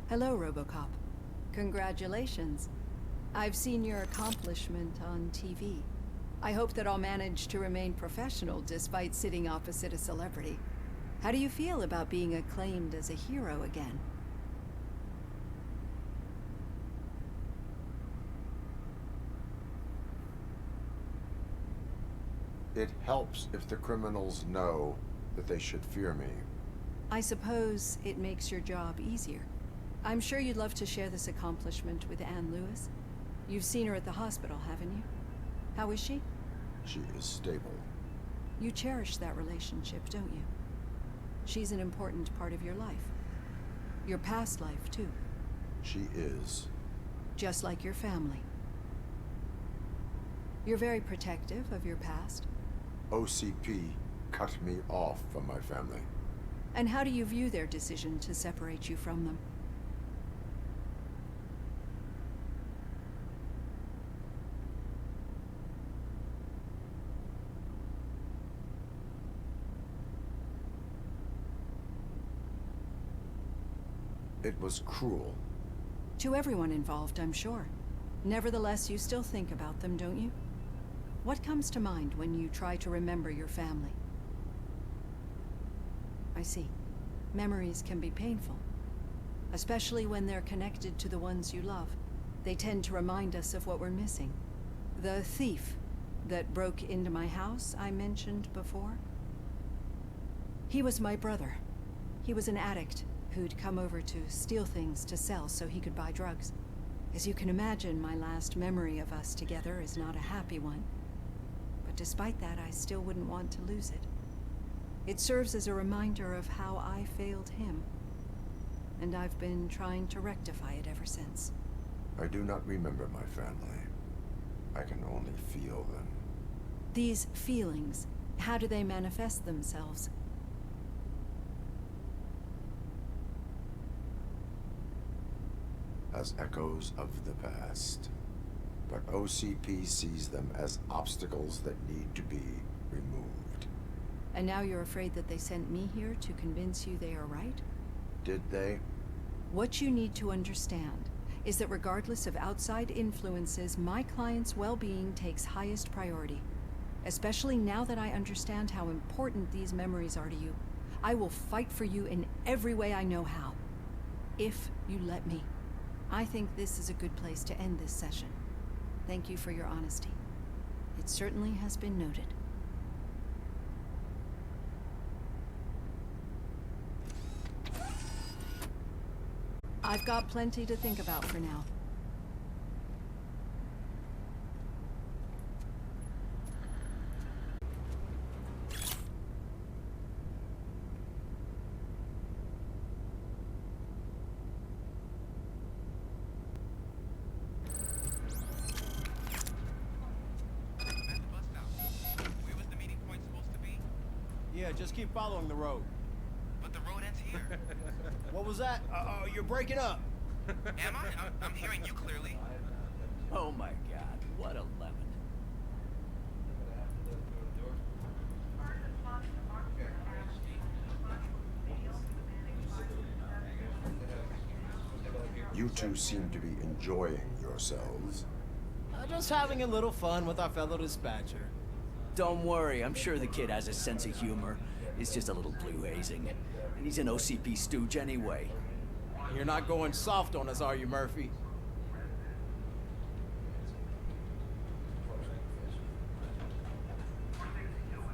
Hello, Robocop. Congratulations. I've seen your accomplishment on TV. I hope that I'll manage to remain professional despite sitting opposite a celebrity. How do you feel about being acclaimed as a hero again? It helps if the criminals know that they should fear me. I suppose it makes your job easier. I'm sure you'd love to share this accomplishment with Anne Lewis. You've seen her at the hospital, haven't you? How is she? She is stable. You cherish that relationship, don't you? She's an important part of your life. Your past life, too. She is. Just like your family. You're very protective of your past. OCP cut me off from my family. And how do you view their decision to separate you from them? It was cruel. To everyone involved, I'm sure. Nevertheless, you still think about them, don't you? What comes to mind when you try to remember your family? I see. Memories can be painful, especially when they're connected to the ones you love. They tend to remind us of what we're missing. The thief that broke into my house I mentioned before? He was my brother. He was an addict who'd come over to steal things to sell so he could buy drugs. As you can imagine, my last memory of us together is not a happy one. But despite that, I still wouldn't want to lose it. It serves as a reminder of how I failed him. And I've been trying to rectify it ever since. I do not remember my family. I can only feel them. These feelings, how do they manifest themselves? As echoes of the past. But OCP sees them as obstacles that need to be removed. And now you're afraid that they sent me here to convince you they are right? Did they? What you need to understand is that regardless of outside influences, my client's well-being takes highest priority. Especially now that I understand how important these memories are to you. I will fight for you in every way I know how. If you let me. I think this is a good place to end this session. Thank you for your honesty. It certainly has been noted. I've got plenty to think about for now. Yeah, just keep following the road. But the road ends here. What was that? You're breaking up. Am I? I'm hearing you clearly. Oh my god, what a lemon. You two seem to be enjoying yourselves. Just having a little fun with our fellow dispatcher. Don't worry, I'm sure the kid has a sense of humor. It's just a little blue hazing. And he's an OCP stooge anyway. You're not going soft on us, are you, Murphy?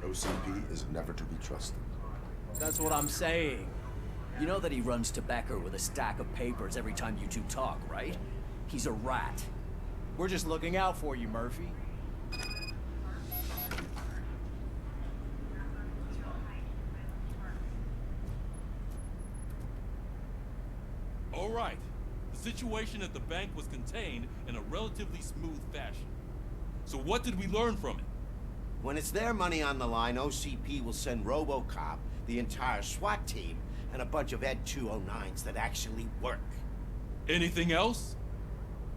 OCP is never to be trusted. That's what I'm saying. You know that he runs to Becker with a stack of papers every time you two talk, right? He's a rat. We're just looking out for you, Murphy. All right. The situation at the bank was contained in a relatively smooth fashion. So what did we learn from it? When it's their money on the line, OCP will send Robocop, the entire SWAT team, and a bunch of Ed 209s that actually work. Anything else?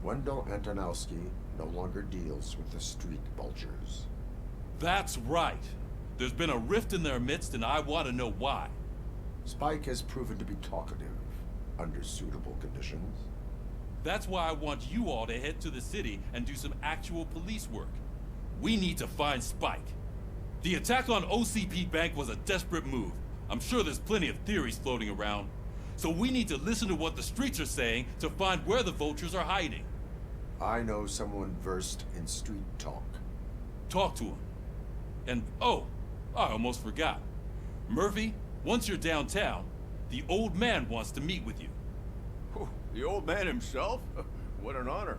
Wendell Antonowski no longer deals with the street vultures. That's right. There's been a rift in their midst, and I want to know why. Spike has proven to be talkative. under suitable conditions. That's why I want you all to head to the city and do some actual police work. We need to find Spike. The attack on OCP Bank was a desperate move. I'm sure there's plenty of theories floating around. So we need to listen to what the streets are saying to find where the vultures are hiding. I know someone versed in street talk. Talk to him. And oh, I almost forgot. Murphy, once you're downtown, the old man wants to meet with you. Oh, the old man himself? What an honor.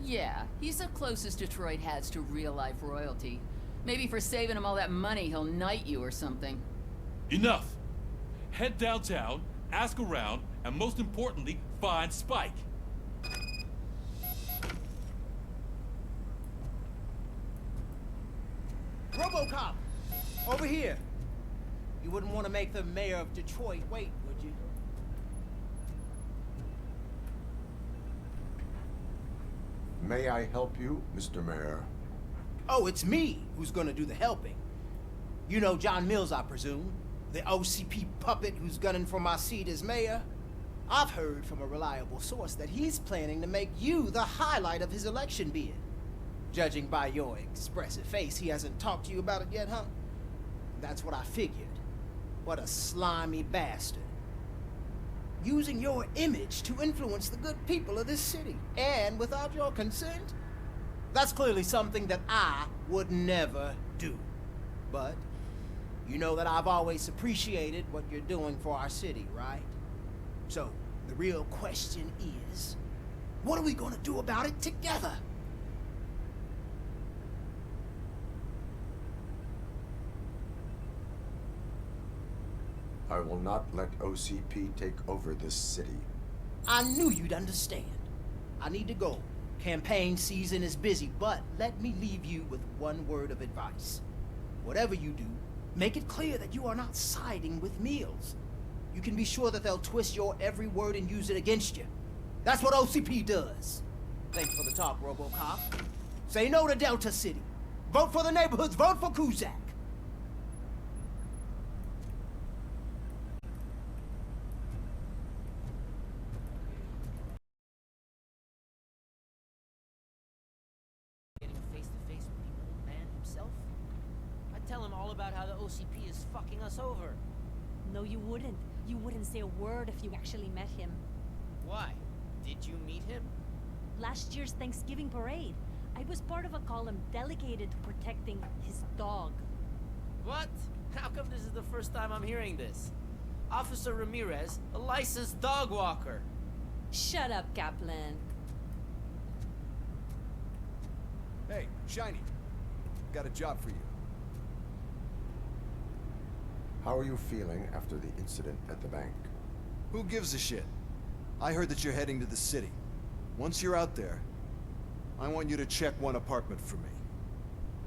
Yeah, he's the closest Detroit has to real-life royalty. Maybe for saving him all that money, he'll knight you or something. Enough! Head downtown, ask around, and most importantly, find Spike. Robocop! Over here! You wouldn't want to make the mayor of Detroit wait, would you? May I help you, Mr. Mayor? Oh, it's me who's gonna do the helping. You know John Mills, I presume? The OCP puppet who's gunning for my seat as mayor? I've heard from a reliable source that he's planning to make you the highlight of his election bid. Judging by your expressive face, he hasn't talked to you about it yet, huh? That's what I figured. What a slimy bastard. Using your image to influence the good people of this city, and without your consent? That's clearly something that I would never do. But you know that I've always appreciated what you're doing for our city, right? So, the real question is, what are we gonna do about it together? I will not let OCP take over this city. I knew you'd understand. I need to go. Campaign season is busy, but let me leave you with one word of advice. Whatever you do, make it clear that you are not siding with Mills. You can be sure that they'll twist your every word and use it against you. That's what OCP does. Thanks for the talk, Robocop. Say no to Delta City. Vote for the neighborhoods. Vote for Kuzak. Getting face-to-face with the old man himself? I'd tell him all about how the OCP is fucking us over. No, you wouldn't. You wouldn't say a word if you actually met him. Why? Did you meet him? Last year's Thanksgiving parade, I was part of a column delegated to protecting his dog. What? How come this is the first time I'm hearing this? Officer Ramirez, a licensed dog walker. Shut up, Kaplan. Hey, Shiny. Got a job for you. How are you feeling after the incident at the bank? Who gives a shit? I heard that you're heading to the city. Once you're out there, I want you to check one apartment for me.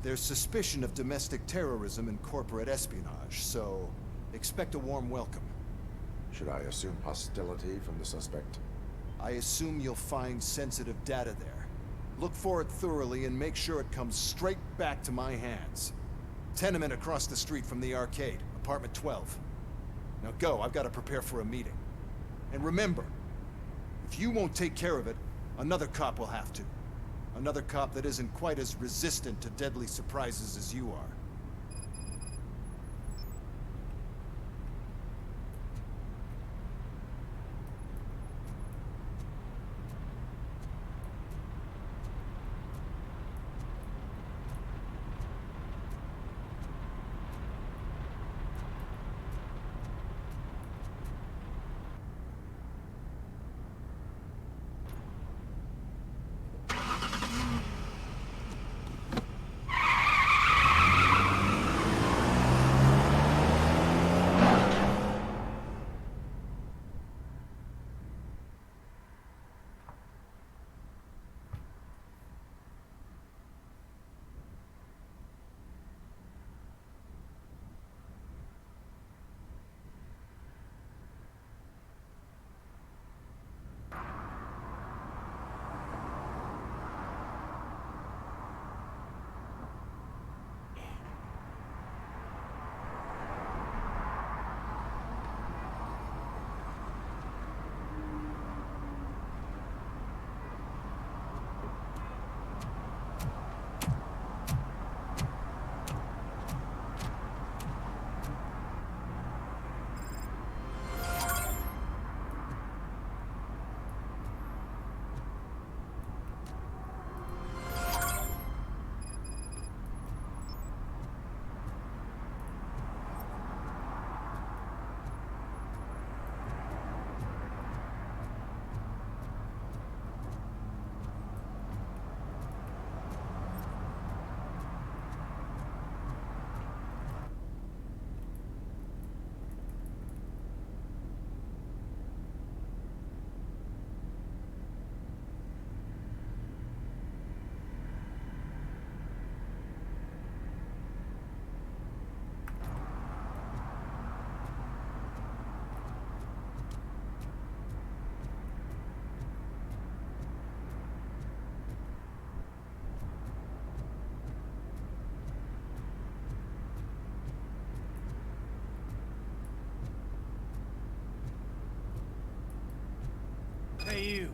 There's suspicion of domestic terrorism and corporate espionage, so expect a warm welcome. Should I assume hostility from the suspect? I assume you'll find sensitive data there. Look for it thoroughly and make sure it comes straight back to my hands. Tenement across the street from the arcade, apartment 12. Now go, I've got to prepare for a meeting. And remember, if you won't take care of it, another cop will have to. Another cop that isn't quite as resistant to deadly surprises as you are. Hey, you.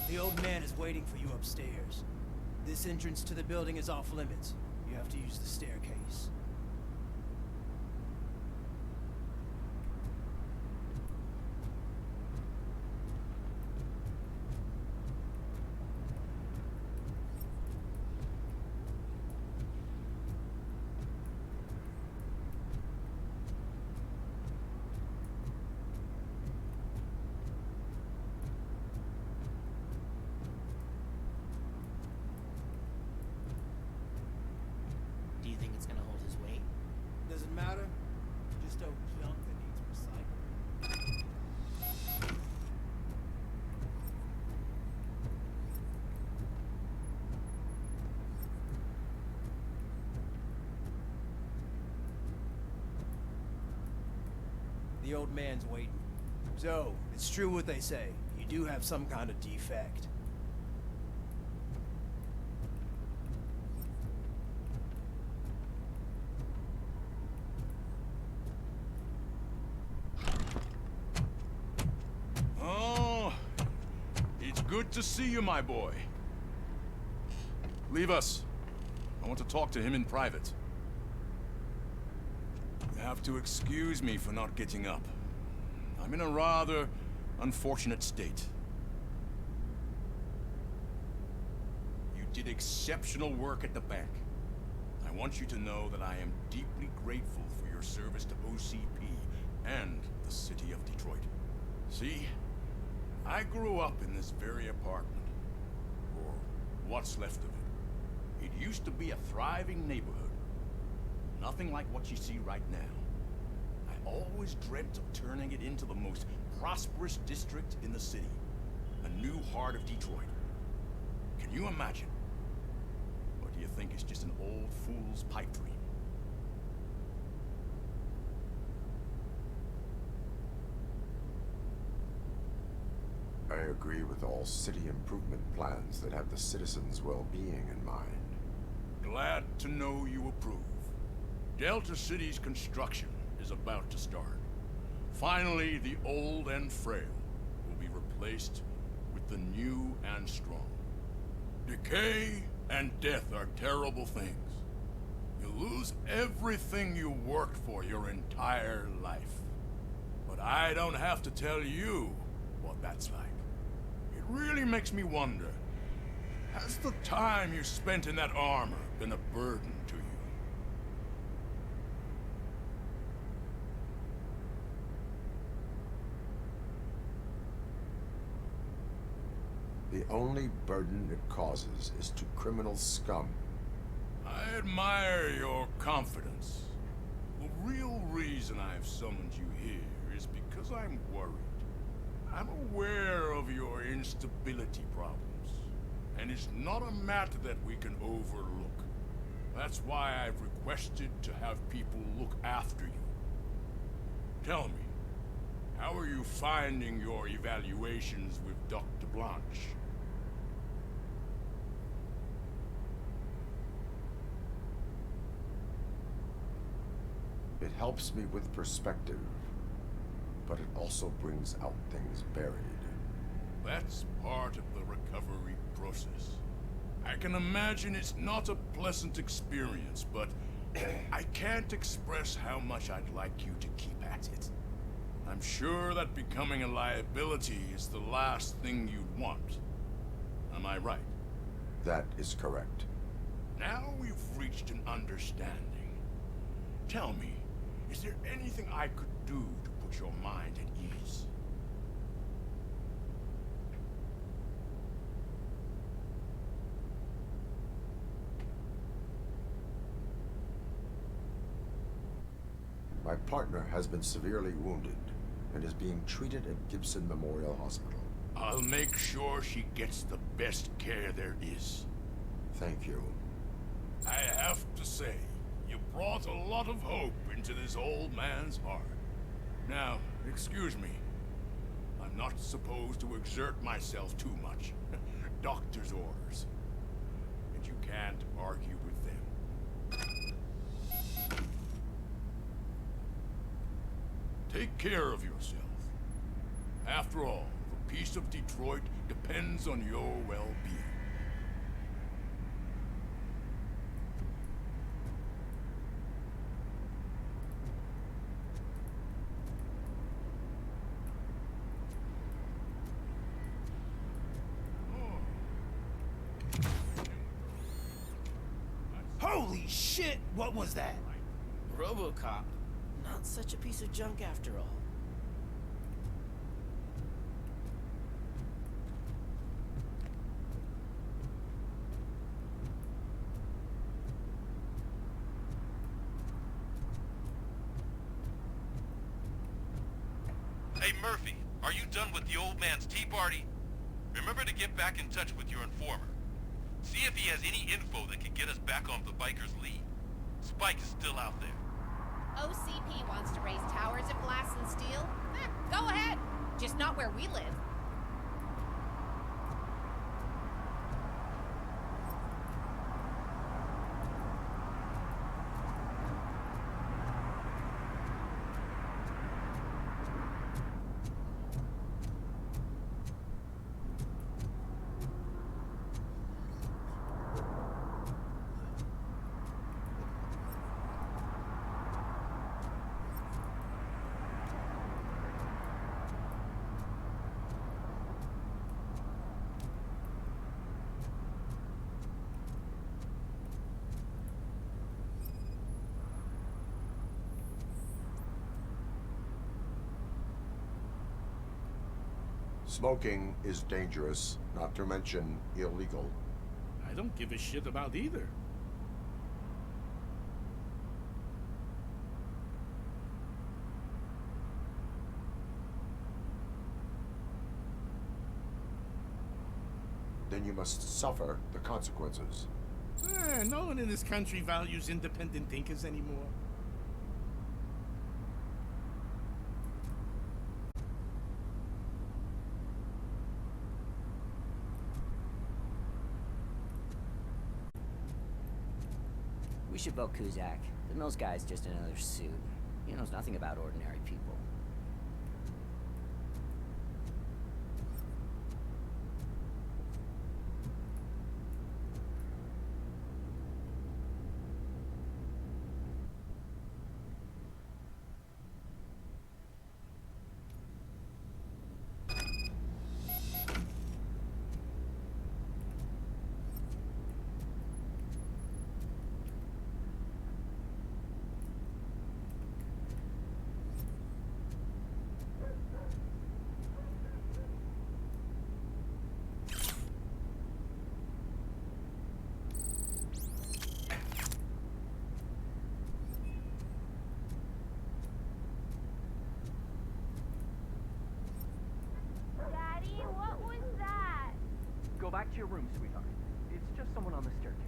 The old man is waiting for you upstairs. This entrance to the building is off limits. You have to use the staircase. Do you think it's gonna hold his weight? Doesn't matter. Just a junk that needs recycling. The old man's waiting. So, it's true what they say. You do have some kind of defect. Oh, it's good to see you, my boy. Leave us. I want to talk to him in private. You have to excuse me for not getting up. I'm in a rather unfortunate state. You did exceptional work at the bank. I want you to know that I am deeply grateful for your service to OCP and the city of Detroit. See, I grew up in this very apartment, or what's left of it. It used to be a thriving neighborhood. Nothing like what you see right now. I always dreamt of turning it into the most prosperous district in the city. A new heart of Detroit. Can you imagine? Or do you think it's just an old fool's pipe dream? I agree with all city improvement plans that have the citizens' well-being in mind. Glad to know you approve. Delta City's construction is about to start. Finally, the old and frail will be replaced with the new and strong. Decay and death are terrible things. You lose everything you worked for your entire life. But I don't have to tell you what that's like. It really makes me wonder, has the time you spent in that armor been a burden to you? The only burden it causes is to criminal scum. I admire your confidence. The real reason I've summoned you here is because I'm worried. I'm aware of your instability problems, and it's not a matter that we can overlook. That's why I've requested to have people look after you. Tell me, how are you finding your evaluations with Dr. Blanche? It helps me with perspective, but it also brings out things buried. That's part of the recovery process. I can imagine it's not a pleasant experience, but I can't express how much I'd like you to keep at it. I'm sure that becoming a liability is the last thing you'd want. Am I right? That is correct. Now we've reached an understanding. Tell me, is there anything I could do to put your mind at ease? My partner has been severely wounded and is being treated at Gibson Memorial Hospital. I'll make sure she gets the best care there is. Thank you. I have to say, you brought a lot of hope into this old man's heart. Now, excuse me. I'm not supposed to exert myself too much. Doctor's orders. And you can't argue with them. Take care of yourself. After all, the peace of Detroit Detroit depends on your well-being. Holy shit! What was that? Robocop. Not such a piece of junk after all. Hey, Murphy, are you done with the old man's tea party? Remember to get back in touch with your informer. See if he has any info that can get us back on the biker's lead. Spike is still out there. OCP wants to raise towers of glass and steel? Go ahead. Just not where we live. Smoking is dangerous, not to mention illegal. I don't give a shit about either. Then you must suffer the consequences. No one in this country values independent thinkers anymore. We should vote Kuzak. The Mills guy's just another suit. He knows nothing about ordinary people. Go back to your room, sweetheart. It's just someone on the staircase.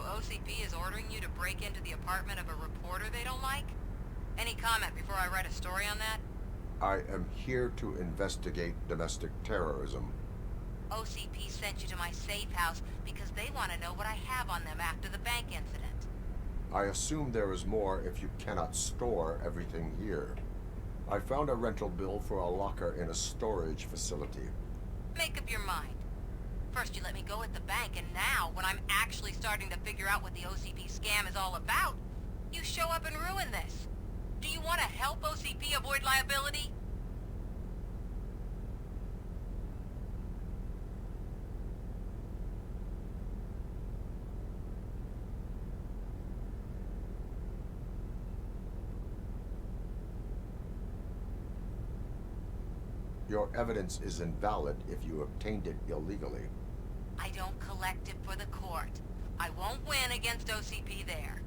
OCP is ordering you to break into the apartment of a reporter they don't like? Any comment before I write a story on that? I am here to investigate domestic terrorism. OCP sent you to my safe house because they want to know what I have on them after the bank incident. I assume there is more if you cannot store everything here. I found a rental bill for a locker in a storage facility. Make up your mind. First you let me go at the bank, and now, when I'm actually starting to figure out what the OCP scam is all about, you show up and ruin this. Do you want to help OCP avoid liability? Your evidence is invalid if you obtained it illegally. I don't collect it for the court. I won't win against OCP there.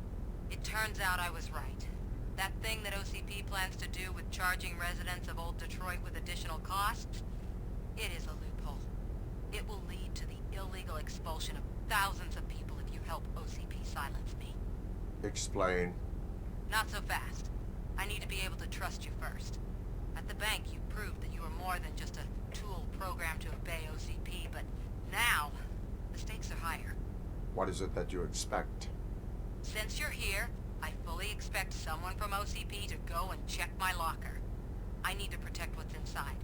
It turns out I was right. That thing that OCP plans to do with charging residents of Old Detroit with additional costs, it is a loophole. It will lead to the illegal expulsion of thousands of people if you help OCP silence me. Explain. Not so fast. I need to be able to trust you first. At the bank, you proved that you were more than just a tool programmed to obey OCP, but now, the stakes are higher. What is it that you expect? Since you're here, I fully expect someone from OCP to go and check my locker. I need to protect what's inside,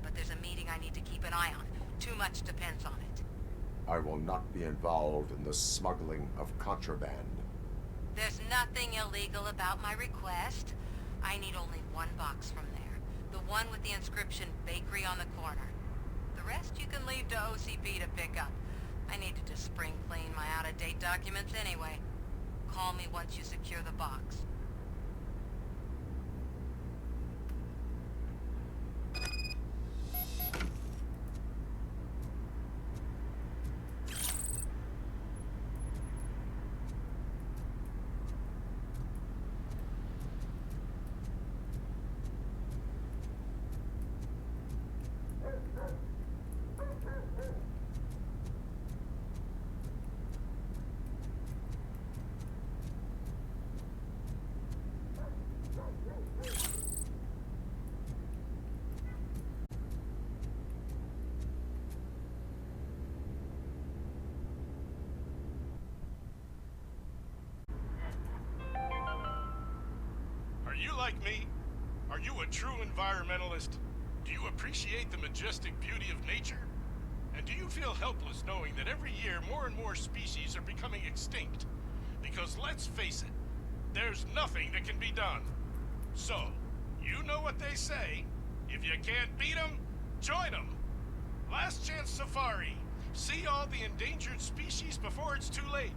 but there's a meeting I need to keep an eye on. Too much depends on it. I will not be involved in the smuggling of contraband. There's nothing illegal about my request. I need only one box from there. The one with the inscription Bakery on the corner. The rest you can leave to OCP to pick up. I need to just spring clean my out-of-date documents anyway. Call me once you secure the box. You like me? Are you a true environmentalist? Do you appreciate the majestic beauty of nature? And do you feel helpless knowing that every year more and more species are becoming extinct? Because let's face it, there's nothing that can be done. So, you know what they say. If you can't beat them, join them. Last Chance Safari. See all the endangered species before it's too late.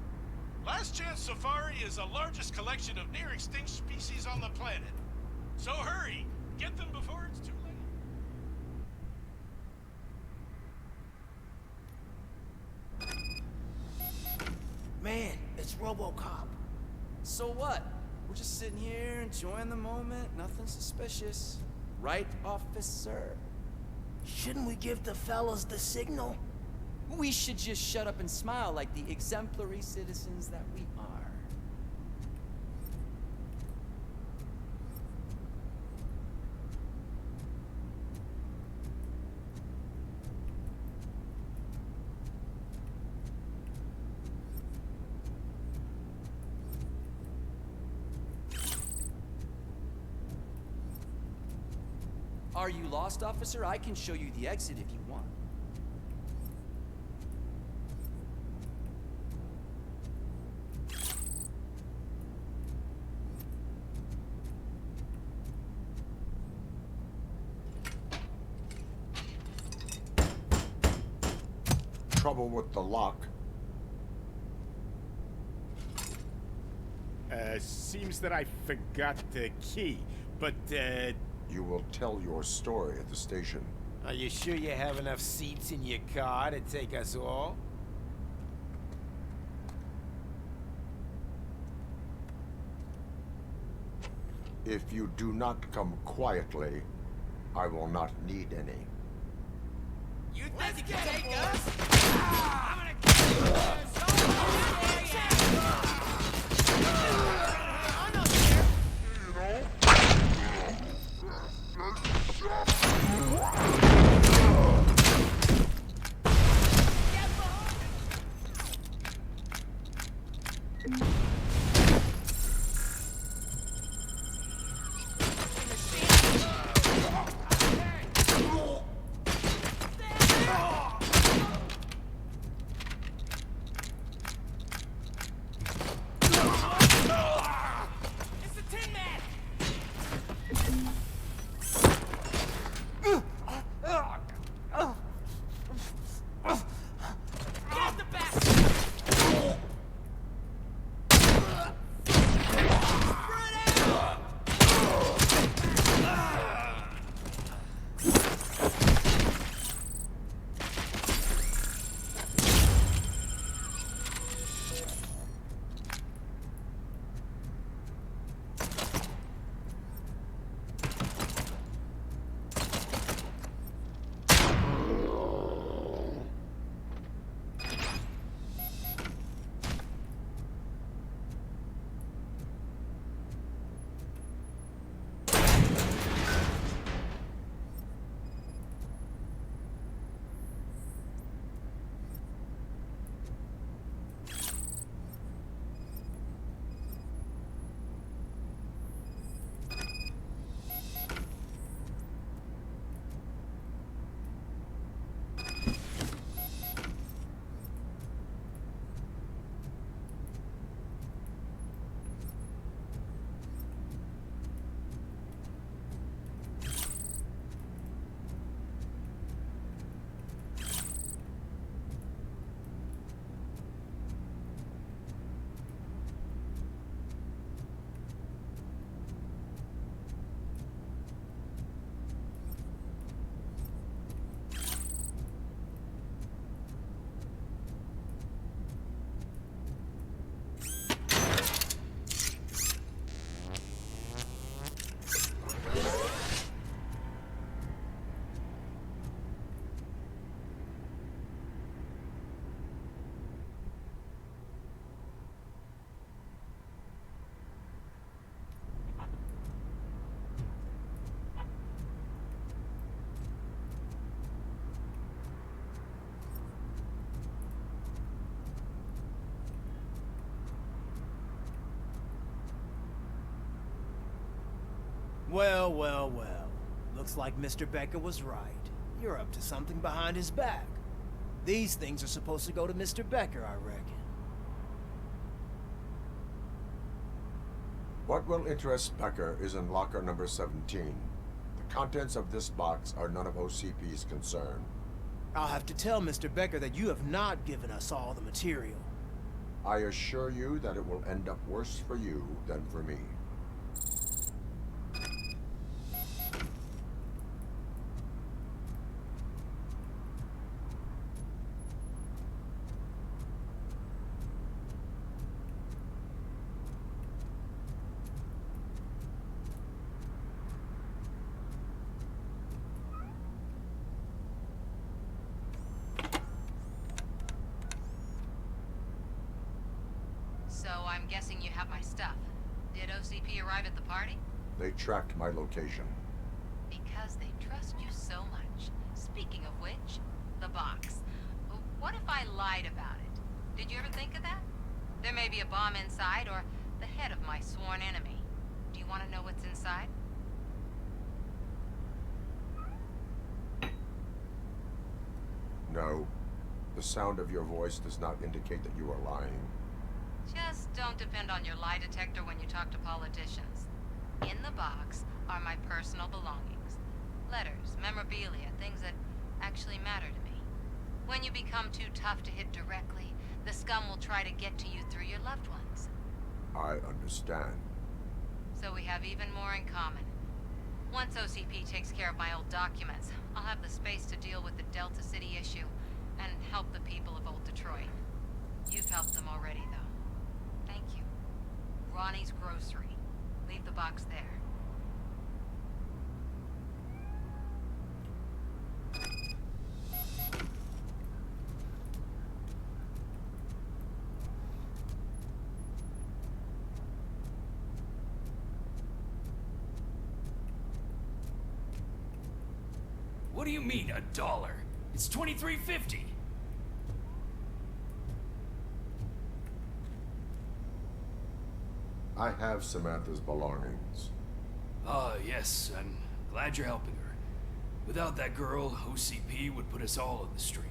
Last Chance Safari is the largest collection of near-extinct species on the planet. So hurry! Get them before it's too late. Man, it's Robocop. So what? We're just sitting here enjoying the moment, nothing suspicious. Right, officer? Shouldn't we give the fellas the signal? We should just shut up and smile like the exemplary citizens that we are. Are you lost, officer? I can show you the exit if you want. Trouble with the lock. Seems that I forgot the key, but, You will tell your story at the station. Are you sure you have enough seats in your car to take us all? If you do not come quietly, I will not need any. You think you can take us? I'm gonna kill you! Well, well, well. Looks like Mr. Becker was right. You're up to something behind his back. These things are supposed to go to Mr. Becker, I reckon. What will interest Becker is in locker number 17. The contents of this box are none of OCP's concern. I'll have to tell Mr. Becker that you have not given us all the material. I assure you that it will end up worse for you than for me. So I'm guessing you have my stuff. Did OCP arrive at the party? They tracked my location. Because they trust you so much. Speaking of which, the box. What if I lied about it? Did you ever think of that? There may be a bomb inside or the head of my sworn enemy. Do you want to know what's inside? No. The sound of your voice does not indicate that you are lying. Just don't depend on your lie detector when you talk to politicians. In the box are my personal belongings. Letters, memorabilia, things that actually matter to me. When you become too tough to hit directly, the scum will try to get to you through your loved ones. I understand. So we have even more in common. Once OCP takes care of my old documents, I'll have the space to deal with the Delta City issue and help the people of Old Detroit. You've helped them already, though. Thank you. Ronnie's Grocery. Leave the box there. What do you mean, $1? It's $23.50. I have Samantha's belongings. Ah, yes, I'm glad you're helping her. Without that girl, OCP would put us all on the street.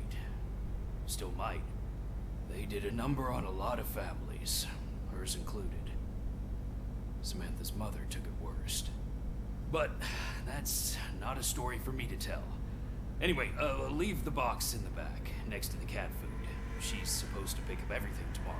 Still might. They did a number on a lot of families, hers included. Samantha's mother took it worst. But that's not a story for me to tell. Anyway, leave the box in the back, next to the cat food. She's supposed to pick up everything tomorrow.